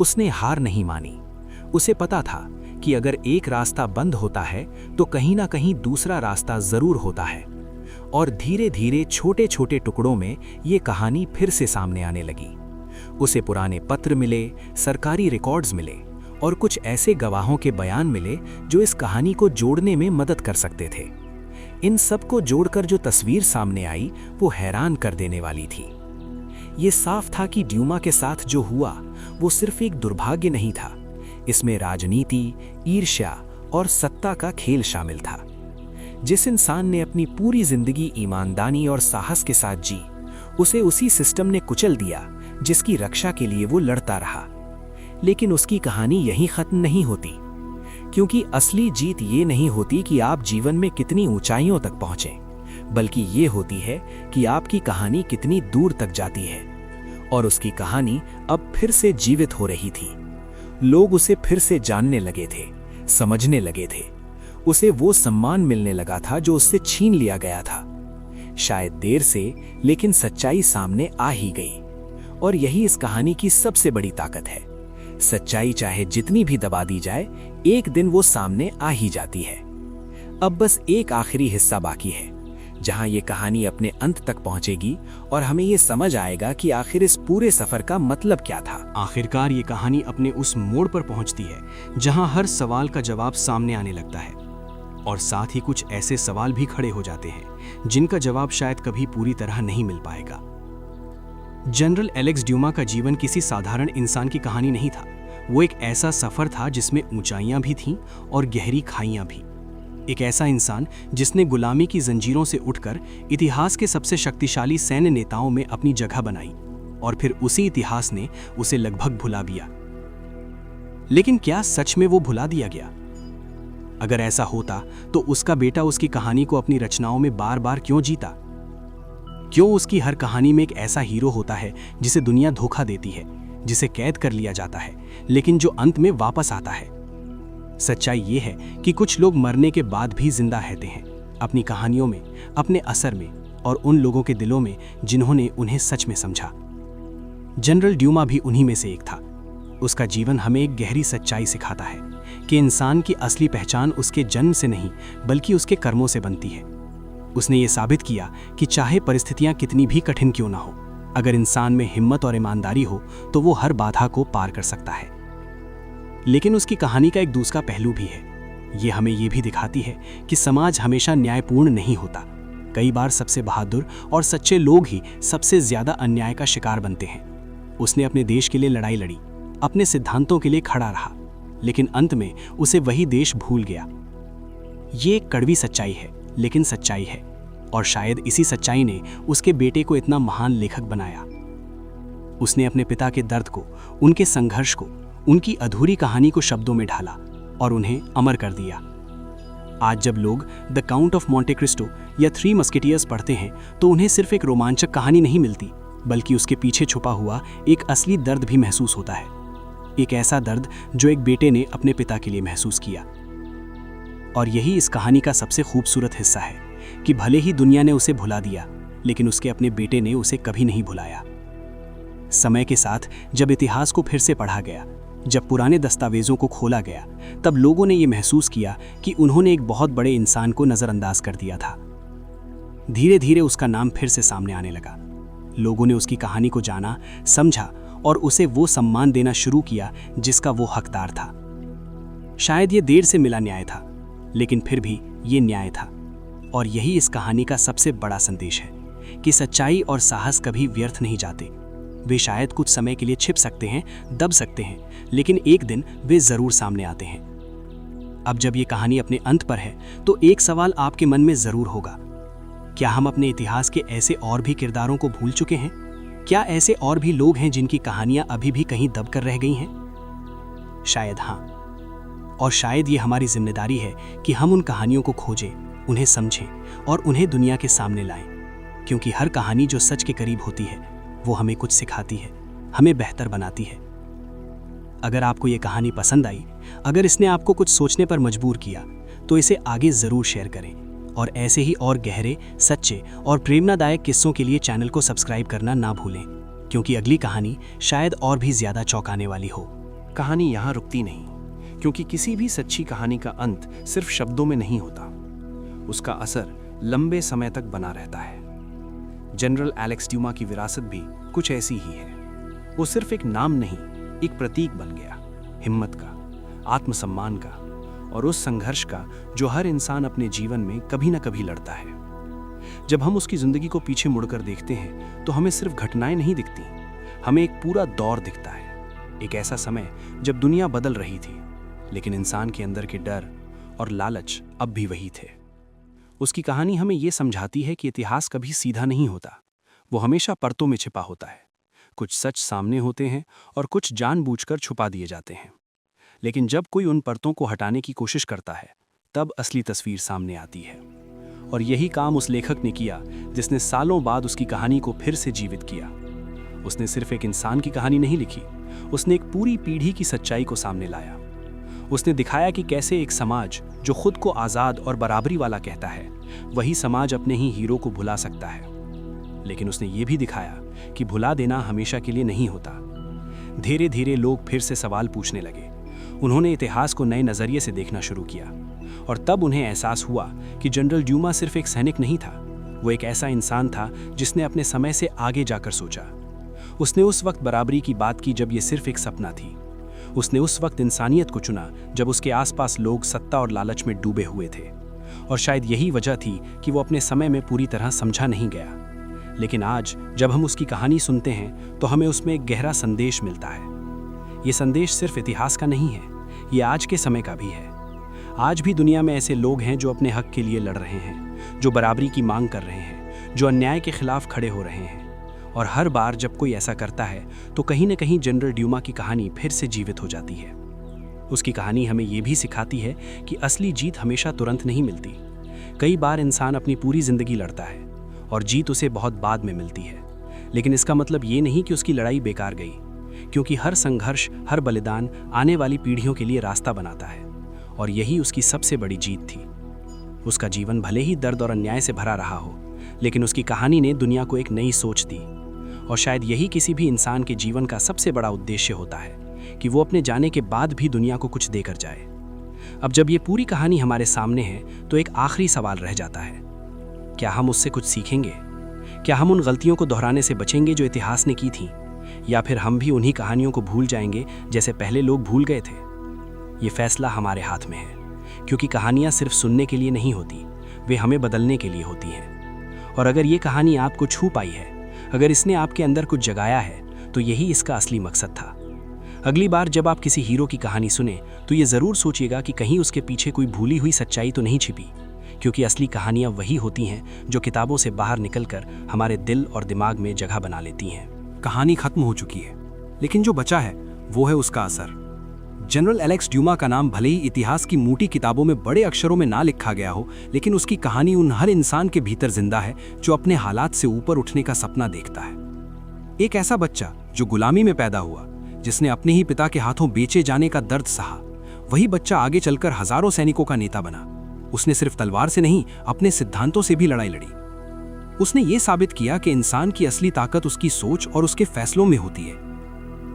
उसने हार नहीं मानी। उसे पता था कि अगर एक रास्ता बंद होता है तो कहीं ना कहीं दूसरा रास्ता जरूर होता है। और धीरे धीरे छोटे छोटे टुकड़ों में ये कहानी फिर से सामने आने लगी। उसे पुराने पत्र मिले, सरकारी रिकॉर्ड्स मिले और कुछ ऐसे गवाहों के बयान मिले जो इस कहानी को जोड़ने में मदद कर सकते थे। इन सब को जोड़कर जो तस्वीर सामने आई वो हैरान कर देने वाली थी। ये साफ था कि ड्यूमा के साथ जो हुआ वो सिर्फ एक दुर्भाग्य नहीं था। इसमें राजनीति, ईर्ष्या और सत्ता का खेल शामिल था। जिस इंसान ने अपनी पूरी जिंदगी ईमानदारी और साहस के साथ जी, उसे उसी सिस्टम ने कुचल दिया जिसकी रक्षा के लिए वो लड़ता रहा। लेकिन उसकी कहानी यहीं खत्म नहीं होती, क्योंकि असली जीत ये नहीं होती कि आप जीवन में कितनी ऊंचाइयों तक पहुंचें, बल्कि ये होती है कि आपकी कहानी कितनी दूर तक जाती है। और उसकी कहानी अब फिर से जीवित हो रही थी। लोग उसे फिर से जानने लगे थे, समझने लगे थे। उसे वो सम्मान मिलने लगा था जो उससे छीन लिया गया था। शायद देर से, लेकिन सच्चाई सामने आ ही गई। और यही इस कहानी की सबसे बड़ी ताकत है। सच्चाई चाहे जितनी भी दबा दी जाए, एक दिन वो सामने आ ही जाती है। अब बस एक आखिरी हिस्सा बाकी है, जहां ये कहानी अपने अंत तक पहुंचेगी और हमें ये समझ आएगा कि आखिर इस पूरे सफर का मतलब क्या था। आखिरकार ये कहानी अपने उस मोड़ पर पहुंचती है जहां हर सवाल का जवाब सामने आने लगता है, और साथ ही कुछ ऐसे सवाल भी खड़े हो जाते हैं जिनका जवाब शायद कभी पूरी तरह नहीं मिल पाएगा। जनरल एलेक्स ड्यूमा का जीवन किसी साधारण इंसान की कहानी नहीं था। वो एक ऐसा सफर था जिसमें ऊंचाइयां भी थीं और गहरी खाइयां भी। एक ऐसा इंसान जिसने गुलामी की जंजीरों से उठकर इतिहास के सबसे शक्तिशाली सैन्य नेताओं में अपनी जगह बनाई, और फिर उसी इतिहास ने उसे लगभग भुला दिया। लेकिन क्या सच में वो भुला दिया गया? अगर ऐसा होता तो उसका बेटा उसकी कहानी को अपनी रचनाओं में बार बार क्यों जीता? क्यों उसकी हर कहानी में एक ऐसा हीरो होता है जिसे दुनिया धोखा देती है, जिसे कैद कर लिया जाता है, लेकिन जो अंत में वापस आता है? सच्चाई ये है कि कुछ लोग मरने के बाद भी जिंदा रहते हैं, अपनी कहानियों में, अपने असर में और उन लोगों के दिलों में जिन्होंने उन्हें सच में समझा। जनरल ड्यूमा भी उन्हीं में से एक था। उसका जीवन हमें एक गहरी सच्चाई सिखाता है कि इंसान की असली पहचान उसके जन्म से नहीं बल्कि उसके कर्मों से बनती है। उसने ये साबित किया कि चाहे परिस्थितियां कितनी भी कठिन क्यों ना हो, अगर इंसान में हिम्मत और ईमानदारी हो तो वो हर बाधा को पार कर सकता है। लेकिन उसकी कहानी का एक दूसरा पहलू भी है। ये हमें ये भी दिखाती है कि समाज हमेशा न्यायपूर्ण नहीं होता। कई बार सबसे बहादुर और सच्चे लोग ही सबसे ज्यादा अन्याय का शिकार बनते हैं। उसने अपने देश के लिए लड़ाई लड़ी, अपने सिद्धांतों के लिए खड़ा रहा, लेकिन अंत में उसे वही देश भूल गया। ये एक कड़वी सच्चाई है, लेकिन सच्चाई है, और शायद इसी सच्चाई ने उसके बेटे को इतना महान लेखक बनाया। उसने अपने पिता के दर्द को, उनके संघर्ष को, उनकी अधूरी कहानी को शब्दों में ढाला और उन्हें अमर कर दिया। आज जब लोग the count of Monte Cristo या थ्री मस्केटियर्स पढ़ते हैं तो उन्हें सिर्फ एक रोमांचक कहानी नहीं मिलती, बल्कि उसके पीछे छुपा हुआ एक असली दर्द भी महसूस होता है। एक ऐसा दर्द जो एक बेटे ने अपने पिता के लिए महसूस किया। और यही इस कहानी का सबसे खूबसूरत हिस्सा है कि भले ही दुनिया ने उसे भुला दिया, लेकिन उसके अपने बेटे ने उसे कभी नहीं भुलाया। समय के साथ जब इतिहास को फिर से पढ़ा गया, जब पुराने दस्तावेजों को खोला गया, तब लोगों ने यह महसूस किया कि उन्होंने एक बहुत बड़े इंसान को नजरअंदाज कर दिया था। धीरे धीरे उसका नाम फिर से सामने आने लगा। लोगों ने उसकी कहानी को जाना, समझा और उसे वो सम्मान देना शुरू किया जिसका वो हकदार था। शायद ये देर से मिला न्याय था, लेकिन फिर भी ये न्याय था। और यही इस कहानी का सबसे बड़ा संदेश है कि सच्चाई और साहस कभी व्यर्थ नहीं जाते। वे शायद कुछ समय के लिए छिप सकते हैं, दब सकते हैं, लेकिन एक दिन वे जरूर सामने आते हैं। अब जब ये कहानी अपने अंत पर है तो एक सवाल आपके मन में जरूर होगा, क्या हम अपने इतिहास के ऐसे और भी किरदारों को भूल चुके हैं? क्या ऐसे और भी लोग हैं जिनकी कहानियां अभी भी कहीं दब कर रह गई हैं? शायद हाँ। और शायद ये हमारी जिम्मेदारी है कि हम उन कहानियों को खोजें, उन्हें समझें और उन्हें दुनिया के सामने लाएं, क्योंकि हर कहानी जो सच के करीब होती है वो हमें कुछ सिखाती है, हमें बेहतर बनाती है। अगर आपको ये कहानी पसंद आई, अगर इसने आपको कुछ सोचने पर मजबूर किया, तो इसे आगे ज़रूर शेयर करें और ऐसे ही और गहरे, सच्चे और प्रेरणादायक किस्सों के लिए चैनल को सब्सक्राइब करना ना भूलें, क्योंकि अगली कहानी शायद और भी ज़्यादा चौंकाने वाली हो। कहानी यहाँ रुकती नहीं, क्योंकि किसी भी सच्ची कहानी का अंत सिर्फ शब्दों में नहीं होता, उसका असर लंबे समय तक बना रहता है। जनरल एलेक्स ड्यूमा की विरासत भी कुछ ऐसी ही है। वो सिर्फ एक नाम नहीं, एक प्रतीक बन गया, हिम्मत का, आत्मसम्मान का और उस संघर्ष का जो हर इंसान अपने जीवन में कभी न कभी लड़ता है। जब हम उसकी जिंदगी को पीछे मुड़कर देखते हैं तो हमें सिर्फ घटनाएं नहीं दिखती, हमें एक पूरा दौर दिखता है। एक ऐसा समय जब दुनिया बदल रही थी, लेकिन इंसान के अंदर के डर और लालच अब भी वही थे। उसकी कहानी हमें ये समझाती है कि इतिहास कभी सीधा नहीं होता, वो हमेशा परतों में छिपा होता है। कुछ सच सामने होते हैं और कुछ जानबूझकर छुपा दिए जाते हैं, लेकिन जब कोई उन परतों को हटाने की कोशिश करता है तब असली तस्वीर सामने आती है। और यही काम उस लेखक ने किया जिसने सालों बाद उसकी कहानी को फिर से जीवित किया। उसने सिर्फ एक इंसान की कहानी नहीं लिखी, उसने एक पूरी पीढ़ी की सच्चाई को सामने लाया। उसने दिखाया कि कैसे एक समाज जो खुद को आज़ाद और बराबरी वाला कहता है, वही समाज अपने ही हीरो को भुला सकता है। लेकिन उसने ये भी दिखाया कि भुला देना हमेशा के लिए नहीं होता। धीरे धीरे लोग फिर से सवाल पूछने लगे, उन्होंने इतिहास को नए नज़रिए से देखना शुरू किया और तब उन्हें एहसास हुआ कि जनरल ड्यूमा सिर्फ एक सैनिक नहीं था, वो एक ऐसा इंसान था जिसने अपने समय से आगे जाकर सोचा। उसने उस वक्त बराबरी की बात की जब ये सिर्फ एक सपना थी। उसने उस वक्त इंसानियत को चुना जब उसके आसपास लोग सत्ता और लालच में डूबे हुए थे। और शायद यही वजह थी कि वो अपने समय में पूरी तरह समझा नहीं गया। लेकिन आज जब हम उसकी कहानी सुनते हैं तो हमें उसमें एक गहरा संदेश मिलता है। ये संदेश सिर्फ इतिहास का नहीं है, ये आज के समय का भी है। आज भी दुनिया में ऐसे लोग हैं जो अपने हक के लिए लड़ रहे हैं, जो बराबरी की मांग कर रहे हैं, जो अन्याय के खिलाफ खड़े हो रहे हैं। और हर बार जब कोई ऐसा करता है तो कहीं न कहीं जनरल ड्यूमा की कहानी फिर से जीवित हो जाती है। उसकी कहानी हमें ये भी सिखाती है कि असली जीत हमेशा तुरंत नहीं मिलती। कई बार इंसान अपनी पूरी जिंदगी लड़ता है और जीत उसे बहुत बाद में मिलती है, लेकिन इसका मतलब ये नहीं कि उसकी लड़ाई बेकार गई, क्योंकि हर संघर्ष, हर बलिदान आने वाली पीढ़ियों के लिए रास्ता बनाता है। और यही उसकी सबसे बड़ी जीत थी। उसका जीवन भले ही दर्द और अन्याय से भरा रहा हो, लेकिन उसकी कहानी ने दुनिया को एक नई सोच दी। और शायद यही किसी भी इंसान के जीवन का सबसे बड़ा उद्देश्य होता है कि वो अपने जाने के बाद भी दुनिया को कुछ देकर जाए। अब जब ये पूरी कहानी हमारे सामने है तो एक आखिरी सवाल रह जाता है, क्या हम उससे कुछ सीखेंगे? क्या हम उन गलतियों को दोहराने से बचेंगे जो इतिहास ने की थी, या फिर हम भी उन्हीं कहानियों को भूल जाएंगे जैसे पहले लोग भूल गए थे? ये फैसला हमारे हाथ में है, क्योंकि कहानियाँ सिर्फ सुनने के लिए नहीं होती, वे हमें बदलने के लिए होती हैं। और अगर ये कहानी आपको छू पाई है, अगर इसने आपके अंदर कुछ जगाया है, तो यही इसका असली मकसद था। अगली बार जब आप किसी हीरो की कहानी सुने तो ये ज़रूर सोचिएगा कि कहीं उसके पीछे कोई भूली हुई सच्चाई तो नहीं छिपी, क्योंकि असली कहानियाँ वही होती हैं जो किताबों से बाहर निकलकर हमारे दिल और दिमाग में जगह बना लेती हैं। कहानी खत्म हो चुकी है, लेकिन जो बचा है वो है उसका असर। जनरल एलेक्स ड्यूमा का नाम भले ही इतिहास की मोटी किताबों में बड़े अक्षरों में ना लिखा गया हो, लेकिन उसकी कहानी उन हर इंसान के भीतर जिंदा है जो अपने हालात से ऊपर उठने का सपना देखता है। एक ऐसा बच्चा जो गुलामी में पैदा हुआ, जिसने अपने ही पिता के हाथों बेचे जाने का दर्द सहा, वही बच्चा आगे चलकर हजारों सैनिकों का नेता बना। उसने सिर्फ तलवार से नहीं, अपने सिद्धांतों से भी लड़ाई लड़ी। उसने ये साबित किया कि इंसान की असली ताकत उसकी सोच और उसके फैसलों में होती है।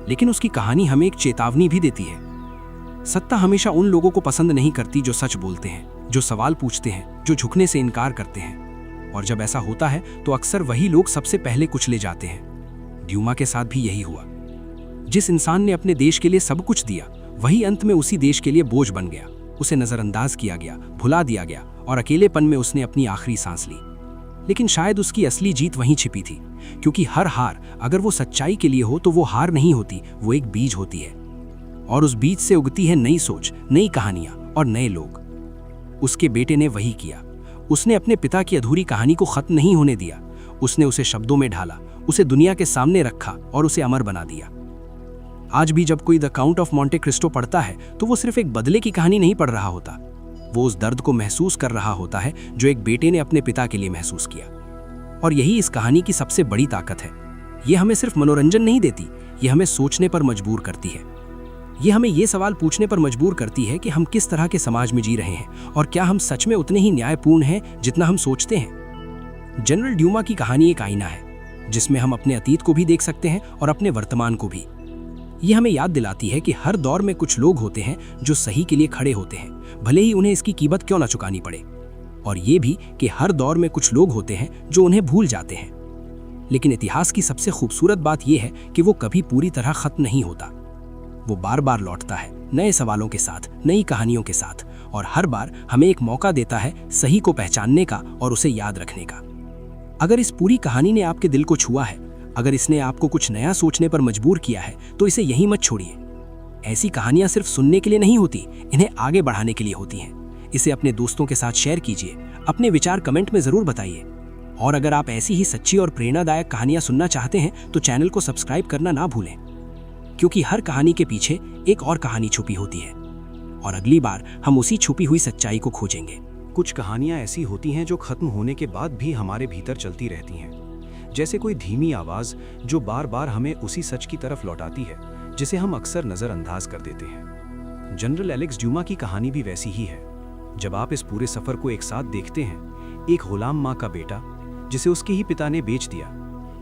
लेकिन उसकी कहानी हमें एक चेतावनी भी देती है। सत्ता हमेशा उन लोगों को पसंद नहीं करती जो सच बोलते हैं, जो सवाल पूछते हैं, जो झुकने से इनकार करते हैं। और जब ऐसा होता है तो अक्सर वही लोग सबसे पहले कुचले जाते हैं। ड्यूमा के साथ भी यही हुआ। जिस इंसान ने अपने देश के लिए सब कुछ दिया, वही अंत में उसी देश के लिए बोझ बन गया। उसे नजरअंदाज किया गया, भुला दिया गया और अकेलेपन में उसने अपनी आखिरी सांस ली। लेकिन शायद उसकी असली जीत वहीं छिपी थी, क्योंकि हर हार अगर वो सच्चाई के लिए हो तो वो हार नहीं होती, वो एक बीज होती है। और उस बीज से उगती है नई सोच, नई कहानियां और नए लोग। उसके बेटे ने वही किया। उसने अपने पिता की अधूरी कहानी को खत्म नहीं होने दिया। उसने उसे शब्दों में ढाला, उसे दुनिया के सामने रखा और उसे अमर बना दिया। आज भी जब कोई the count of Monte Cristo पढ़ता है तो वो सिर्फ एक बदले की कहानी नहीं पढ़ रहा होता, वो उस दर्द को महसूस कर रहा होता है जो एक बेटे ने अपने पिता के लिए महसूस किया। और यही इस कहानी की सबसे बड़ी ताकत है। ये हमें सिर्फ मनोरंजन नहीं देती, ये हमें सोचने पर मजबूर करती है। ये हमें ये सवाल पूछने पर मजबूर करती है कि हम किस तरह के समाज में जी रहे हैं और क्या हम सच में उतने ही न्यायपूर्ण हैं जितना हम सोचते हैं। जनरल ड्यूमा की कहानी एक आईना है जिसमें हम अपने अतीत को भी देख सकते हैं और अपने वर्तमान को भी। ये हमें याद दिलाती है कि हर दौर में कुछ लोग होते हैं जो सही के लिए खड़े होते हैं, भले ही उन्हें इसकी कीमत क्यों ना चुकानी पड़े। और ये भी कि हर दौर में कुछ लोग होते हैं जो उन्हें भूल जाते हैं। लेकिन इतिहास की सबसे खूबसूरत बात यह है कि वो कभी पूरी तरह खत्म नहीं होता। वो बार बार लौटता है, नए सवालों के साथ, नई कहानियों के साथ, और हर बार हमें एक मौका देता है सही को पहचानने का और उसे याद रखने का। अगर इस पूरी कहानी ने आपके दिल को छुआ है, अगर इसने आपको कुछ नया सोचने पर मजबूर किया है, तो इसे यहीं मत छोड़िए। ऐसी कहानियां सिर्फ सुनने के लिए नहीं होती, इन्हें आगे बढ़ाने के लिए होती हैं। इसे अपने दोस्तों के साथ शेयर कीजिए, अपने विचार कमेंट में ज़रूर बताइए। और अगर आप ऐसी ही सच्ची और प्रेरणादायक कहानियां सुनना चाहते हैं तो चैनल को सब्सक्राइब करना ना भूलें, क्योंकि हर कहानी के पीछे एक और कहानी छुपी होती है और अगली बार हम उसी छुपी हुई सच्चाई को खोजेंगे। कुछ कहानियां ऐसी होती हैं जो खत्म होने के बाद भी हमारे भीतर चलती रहती हैं, जैसे कोई धीमी आवाज़ जो बार बार हमें उसी सच की तरफ लौटाती है जिसे हम अक्सर नज़रअंदाज कर देते हैं। जनरल एलेक्स ड्यूमा की कहानी भी वैसी ही है। जब आप इस पूरे सफ़र को एक साथ देखते हैं, एक गुलाम माँ का बेटा जिसे उसके ही पिता ने बेच दिया,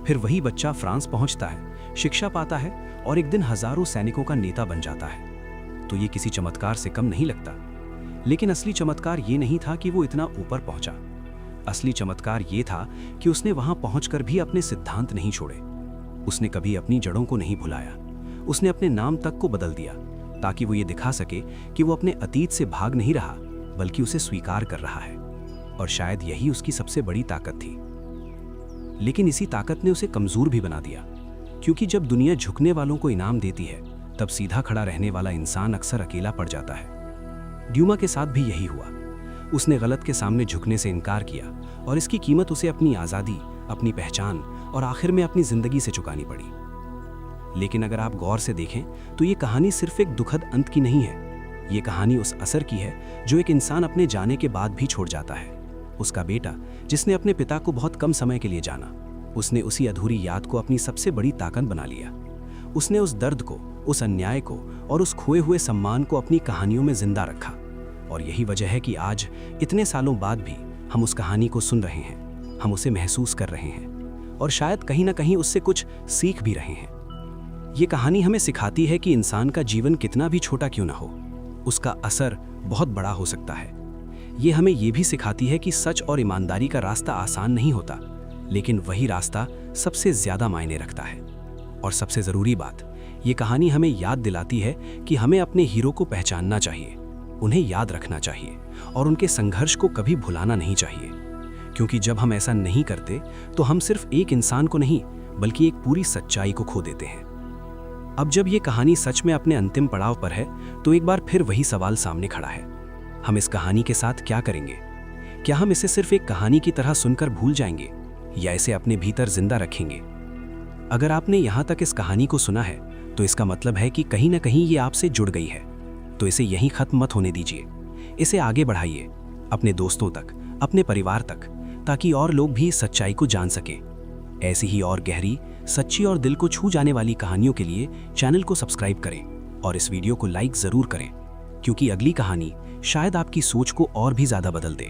फिर वही बच्चा फ्रांस पहुंचता है, शिक्षा पाता है और एक दिन हजारों सैनिकों का नेता बन जाता है, तो ये किसी चमत्कार से कम नहीं लगता। लेकिन असली चमत्कार ये नहीं था कि वो इतना ऊपर पहुंचा। असली चमत्कार ये था कि उसने वहां पहुंचकर भी अपने सिद्धांत नहीं छोड़े। उसने कभी अपनी जड़ों को नहीं भुलाया। उसने अपने नाम तक को बदल दिया ताकि वो ये दिखा सके कि वो अपने अतीत से भाग नहीं रहा, बल्कि उसे स्वीकार कर रहा है। और शायद यही उसकी सबसे बड़ी ताकत थी। लेकिन इसी ताकत ने उसे कमजोर भी बना दिया, क्योंकि जब दुनिया झुकने वालों को इनाम देती है, तब सीधा खड़ा रहने वाला इंसान अक्सर अकेला पड़ जाता है। ड्यूमा के साथ भी यही हुआ। उसने गलत के सामने झुकने से इनकार किया और इसकी कीमत उसे अपनी आज़ादी, अपनी पहचान और आखिर में अपनी जिंदगी से चुकानी पड़ी। लेकिन अगर आप गौर से देखें तो ये कहानी सिर्फ एक दुखद अंत की नहीं है। ये कहानी उस असर की है जो एक इंसान अपने जाने के बाद भी छोड़ जाता है। उसका बेटा, जिसने अपने पिता को बहुत कम समय के लिए जाना, उसने उसी अधूरी याद को अपनी सबसे बड़ी ताकत बना लिया। उसने उस दर्द को, उस अन्याय को और उस खोए हुए सम्मान को अपनी कहानियों में जिंदा रखा। और यही वजह है कि आज इतने सालों बाद भी हम उस कहानी को सुन रहे हैं, हम उसे महसूस कर रहे हैं और शायद कहीं ना कहीं उससे कुछ सीख भी रहे हैं। ये कहानी हमें सिखाती है कि इंसान का जीवन कितना भी छोटा क्यों ना हो, उसका असर बहुत बड़ा हो सकता है। ये हमें ये भी सिखाती है कि सच और ईमानदारी का रास्ता आसान नहीं होता, लेकिन वही रास्ता सबसे ज्यादा मायने रखता है। और सबसे ज़रूरी बात, ये कहानी हमें याद दिलाती है कि हमें अपने हीरो को पहचानना चाहिए, उन्हें याद रखना चाहिए और उनके संघर्ष को कभी भुलाना नहीं चाहिए। क्योंकि जब हम ऐसा नहीं करते तो हम सिर्फ एक इंसान को नहीं, बल्कि एक पूरी सच्चाई को खो देते हैं। अब जब ये कहानी सच में अपने अंतिम पड़ाव पर है, तो एक बार फिर वही सवाल सामने खड़ा है, हम इस कहानी के साथ क्या करेंगे? क्या हम इसे सिर्फ एक कहानी की तरह सुनकर भूल जाएंगे या इसे अपने भीतर जिंदा रखेंगे? अगर आपने यहाँ तक इस कहानी को सुना है तो इसका मतलब है कि कहीं ना कहीं ये आपसे जुड़ गई है। तो इसे यहीं खत्म मत होने दीजिए, इसे आगे बढ़ाइए अपने दोस्तों तक, अपने परिवार तक, ताकि और लोग भी इस सच्चाई को जान सकें। ऐसी ही और गहरी, सच्ची और दिल को छू जाने वाली कहानियों के लिए चैनल को सब्सक्राइब करें और इस वीडियो को लाइक ज़रूर करें, क्योंकि अगली कहानी शायद आपकी सोच को और भी ज़्यादा बदल दे।